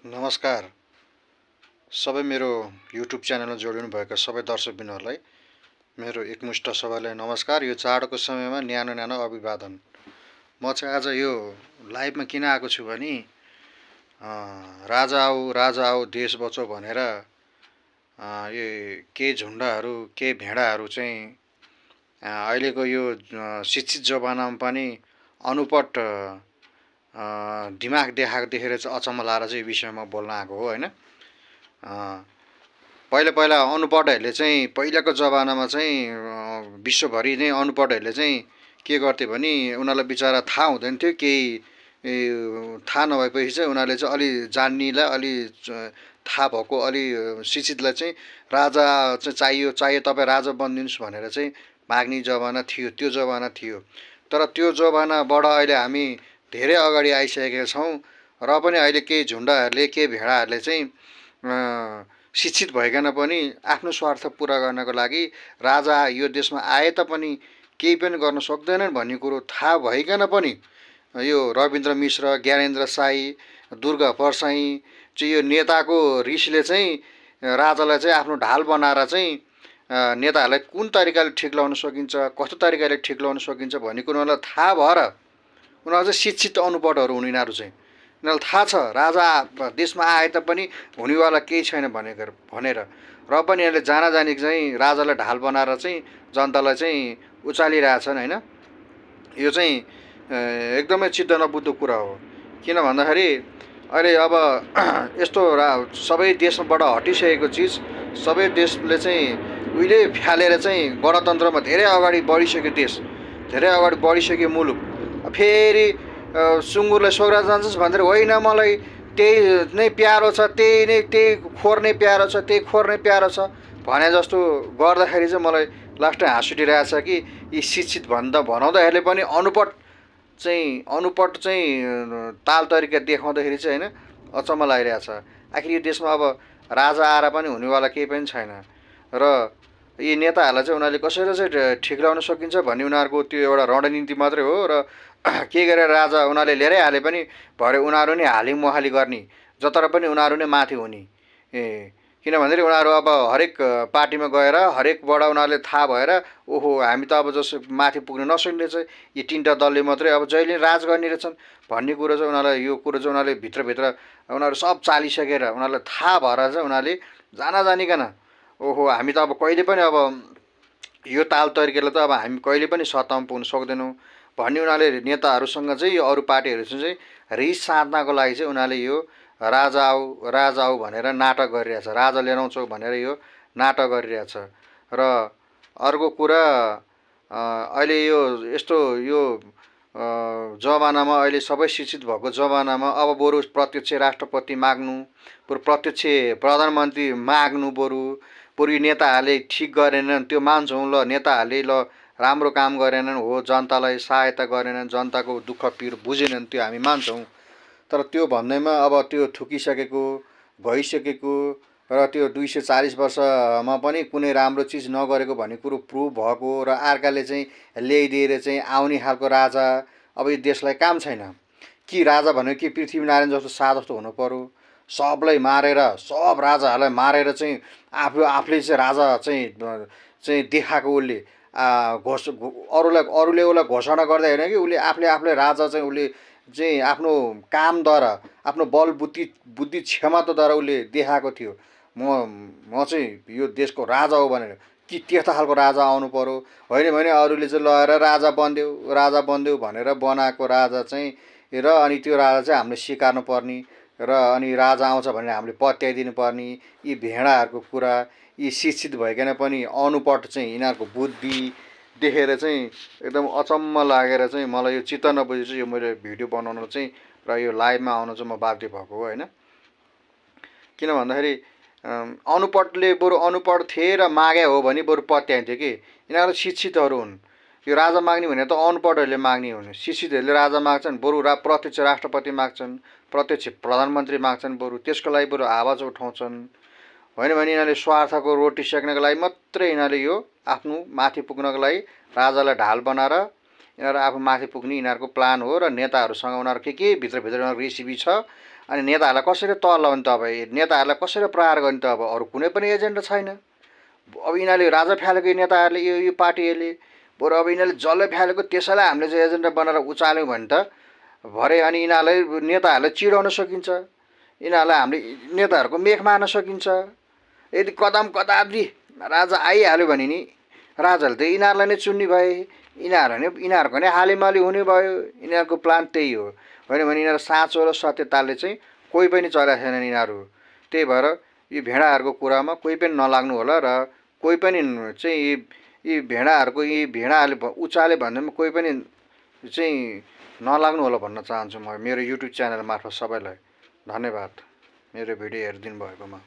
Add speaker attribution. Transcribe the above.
Speaker 1: नमस्कार सबै मेरो युट्युब च्यानलमा जोडिनु भएका सबै दर्शकबिनहरूलाई मेरो एकमुष्ट सबैलाई नमस्कार। यो चाडको समयमा न्यानो न्यानो अभिवादन। म चाहिँ आज यो लाइभमा किन आएको छु भने राजा आऊ देश बचाऊ भनेर यो केही झुन्डाहरू केही भेडाहरू चाहिँ अहिलेको यो शिक्षित जमानामा पनि अनुपट दिमाग देखाएको देखेर चाहिँ अचम्म लाएर चाहिँ यो विषयमा बोल्न आएको हो होइन। पहिला अनुपटहरूले चाहिँ पहिलाको जमानामा चाहिँ विश्वभरि नै अनुपटहरूले चाहिँ के गर्थे भने उनीहरूलाई बिचरा थाहा हुँदैन थियो केही थाहा नभएपछि चाहिँ उनीहरूले चाहिँ अलि जान्नेलाई अलि थाहा भएको अलि शिक्षितलाई चाहिँ राजा चाहिँ चाहियो तपाईँ राजा बनिदिनुहोस् भनेर चाहिँ माग्ने जमाना थियो, त्यो जमाना थियो। तर त्यो जमानाबाट अहिले हामी धेरै अगाडि आइसकेका छौँ र पनि अहिले केही झुन्डाहरूले केही भेडाहरूले चाहिँ शिक्षित भइकन पनि आफ्नो स्वार्थ पुरा गर्नको लागि राजा यो देशमा आए तापनि केही पनि गर्न सक्दैनन् भन्ने कुरो थाहा भइकन पनि यो रविन्द्र मिश्र, ज्ञानेन्द्र साई, दुर्गा परसाई चाहिँ यो नेताको रिसले चाहिँ राजालाई चाहिँ आफ्नो ढाल बनाएर चाहिँ नेताहरूलाई कुन तरिकाले ठिक लगाउन सकिन्छ, कस्तो तरिकाले ठिक लगाउन सकिन्छ भन्ने कुरो उनीहरूलाई थाहा भएर उनीहरू चाहिँ शिक्षित अनुपटहरू हुन्। यिनीहरू चाहिँ यिनीहरूलाई थाहा छ राजा देशमा आए तापनि हुनेवाला केही छैन भनेर र पनि यिनीहरूले जानी चाहिँ राजालाई ढाल बनाएर चाहिँ जनतालाई चाहिँ उचालिरहेछन् होइन। यो चाहिँ एकदमै चित्त नबुझ्दो कुरा हो। किन भन्दाखेरि अहिले अब यस्तो सबै देशबाट हटिसकेको चिज सबै देशले चाहिँ उहिले फ्यालेर चाहिँ गणतन्त्रमा धेरै अगाडि बढिसक्यो देश, धेरै अगाडि बढिसक्यो मुलुक। फेरि सुँगुरलाई सोग्रा जान्छस् भनेर होइन मलाई त्यही नै प्यारो छ, त्यही खोर नै प्यारो छ, त्यही खोर नै प्यारो छ भने जस्तो गर्दाखेरि चाहिँ मलाई लास्टमा हाँस उठिरहेछ कि यी शिक्षित भनाउँदाहरूले पनि अनुपट चाहिँ ताल तरिका देखाउँदाखेरि चाहिँ होइन अचम्म लागिरहेछ। आखिर यो देशमा अब राजा आएर पनि हुनेवाला केही पनि छैन र यी नेताहरूलाई चाहिँ उनीहरूले कसरी चाहिँ ठिक लगाउन सकिन्छ भन्ने उनीहरूको त्यो एउटा रणनीति मात्रै हो र के गरेर राजा उनीहरूले लिएरै हाले पनि भरे उनीहरू नै हालिमुहाली गर्ने, जत्र पनि उनीहरू नै माथि हुने। किन भन्दाखेरि उनीहरू अब हरेक पार्टीमा गएर हरेकबाट उनीहरूले थाहा भएर ओहो हामी त अब जस्तो माथि पुग्न नसक्ने चाहिँ यी तिनवटा दलले मात्रै अब जहिले राज गर्ने रहेछन् भन्ने कुरो चाहिँ उनीहरूलाई यो कुरो चाहिँ उनीहरूले भित्रभित्र उनीहरू सब चालिसकेर उनीहरूलाई थाहा भएर चाहिँ उनीहरूले जानिकन ओहो हामी त अब कहिले पनि अब यो ताल तरिकाले त अब हामी कहिले पनि सत्तामा पुग्न सक्दैनौँ भन्ने उनीहरूले नेताहरूसँग चाहिँ यो अरू पार्टीहरूसँग चाहिँ रिस साध्नको लागि चाहिँ उनीहरूले यो राजा आऊ भनेर नाटक गरिरहेछ, राजा लिएर आउँछौ भनेर यो नाटक गरिरहेछ। र अर्को कुरा अहिले यो यस्तो यो जमानामा अहिले सबै शिक्षित भएको जमानामा अब बरु प्रत्यक्ष राष्ट्रपति माग्नु, बरु प्रत्यक्ष प्रधानमन्त्री माग्नु, बरु नेताहरूले ठिक गरेनन् त्यो मान्छौँ, ल नेताहरूले ल राम्रो काम गरेनन् हो, जनतालाई सहायता गरेनन्, जनताको दुःख पीड बुझेनन्, त्यो हामी मान्छौँ। तर त्यो भन्दैमा अब त्यो थुकिसकेको भइसकेको र त्यो 240 वर्षमा पनि कुनै राम्रो चिज नगरेको भन्ने कुरो प्रुभ भएको र अर्काले चाहिँ ल्याइदिएर चाहिँ आउने खालको राजा अब यो देशलाई काम छैन कि राजा भनेको कि पृथ्वीनारायण जस्तो साध जस्तो हुनु पर्यो, सबलाई मारेर सब राजाहरूलाई मारेर चाहिँ आफूले चाहिँ राजा चाहिँ देखाएको उसले अरूले उसलाई घोषणा गर्दा होइन कि उसले आफूले राजा चाहिँ उसले चाहिँ आफ्नो कामद्वारा आफ्नो बल बुद्धि क्षमताद्वारा उसले देखाएको थियो म चाहिँ यो देशको राजा हो भनेर। कि त्यस्तो खालको राजा आउनु पर्यो, होइन भने अरूले चाहिँ लगेर राजा बनिदेऊ भनेर बनाएको राजा चाहिँ र अनि त्यो राजा चाहिँ हामीले स्वीकार्नु पर्ने र अनि राजा आउँछ भने हामीले पत्याइदिनु पर्ने। यी भेडाहरूको कुरा, यी शिक्षित भइकन पनि अनुपट चाहिँ यिनीहरूको बुद्धि देखेर चाहिँ एकदम अचम्म लागेर चाहिँ मलाई यो चित्त नबुझेर चाहिँ यो मैले भिडियो बनाउनु चाहिँ र यो लाइभमा आउनु चाहिँ म बाध्य भएको हो होइन। किन भन्दाखेरि अनुपटले बरु अनुपट थिए र मागे हो भने बरु पत्याइन्थ्यो कि यिनीहरू शिक्षितहरू हुन्। यो राजा माग्ने भने त अनपढहरूले माग्ने हुन्। शिक्षितहरूले राजा माग्छन्, बरु प्रत्यक्ष राष्ट्रपति माग्छन्, प्रत्यक्ष प्रधानमन्त्री माग्छन्, बरु त्यसको लागि बरु आवाज उठाउँछन्। होइन भने यिनीहरूले स्वार्थको रोटी सेक्नको लागि मात्रै यिनीहरूले यो आफ्नो माथि पुग्नको लागि राजालाई ढाल बनाएर यिनीहरू आफू माथि पुग्ने यिनीहरूको प्लान हो र नेताहरूसँग उनीहरू के भित्रभित्र उनीहरूको रेसिपी छ। अनि नेताहरूलाई कसरी तल लगाउने त अब नेताहरूलाई कसरी प्रहार गर्ने त अब अरू कुनै पनि एजेन्डा छैन। अब यिनीहरूले राजा फ्यालेको नेताहरूले यो पार्टीहरूले बरु अब यिनीहरूले जसले फ्यालेको त्यसैलाई हामीले चाहिँ एजेन्डा बनाएर उचाल्यौँ भने त भरे अनि यिनीहरूलाई नेताहरूलाई चिडाउन सकिन्छ, यिनीहरूलाई हामीले नेताहरूको मेख मार्न सकिन्छ। यदि कदापि राजा आइहाल्यो भने नि राजाले त यिनीहरूलाई नै चुन्ने भए, यिनीहरूको नै हालिमाली हुने भयो। यिनीहरूको प्लान त्यही हो, होइन भने यिनीहरू साँचो र सत्यताले चाहिँ कोही पनि चलेका छैनन् यिनीहरू। त्यही भएर यी भेडाहरूको कुरामा कोही पनि नलाग्नु होला र कोही पनि चाहिँ यी भेडाहरूको यी भेडाहरूले उचाले भन्दैमा कोही पनि चाहिँ नलाग्नु होला भन्न चाहन्छु म मेरो युट्युब च्यानल मार्फत सबैलाई। धन्यवाद मेरो भिडियो हेरिदिनु भएकोमा।